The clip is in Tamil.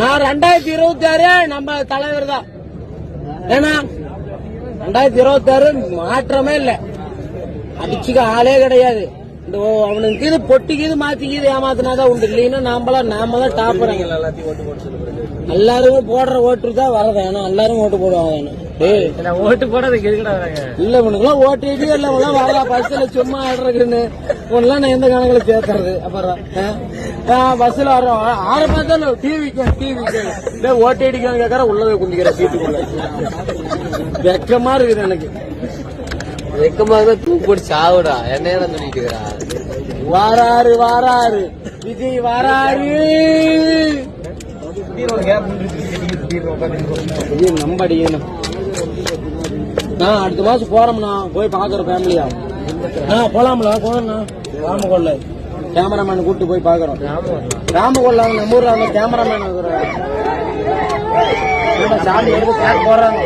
நான் 2026 நம்ம தலைவர் தான். ஏன்னா 2026 மாற்றமே இல்ல. அடிச்சுக்க ஆளே கிடையாது. அவனுக்கு இது பொட்டிக்குது மாத்திக்குது ஏமாத்தினாதான் உண்டு. இல்லைன்னா நாம தான் டாப்பர். எல்லாரும் போடுற ஓட்டு தான் வரது. ஏன்னா எல்லாரும் ஓட்டு போடுவாங்க. ஓட்டு போடுறதுக்கு இல்ல உனக்குலாம் ஓட்டு இடி இல்ல வரலாம். பஸ்ல சும்மா ஆடுறதுன்னு உனலாம் நான் எந்த கணக்குல சேர்க்கறது. அப்புறம் பஸ்ல வர்றோம் ஆரம்பத்தாலும் டிவி ஓட்டு அடிக்கான்னு கேட்கற உள்ளவே குந்திக்கிற சீட்டுக்குள்ள. வெக்கமா இருக்குது எனக்கு. வெக்கமா தூக்கு சாவுடா. என்ன சொல்லிட்டு வாராரு விஜய் வாராரு. நம்படி அடுத்த மாசம் போறோம்னா போய் பாக்குறோம் ஃபேமிலியா. போலாம்ல போனா ராமகோல்ல கேமராமேன் கூட்டு போய் பாக்குறோம். ராமகோல்ல நம்ம ஊர்ல அந்த கேமராமேன் சாமி எடுத்து பேக் போடுறாங்க.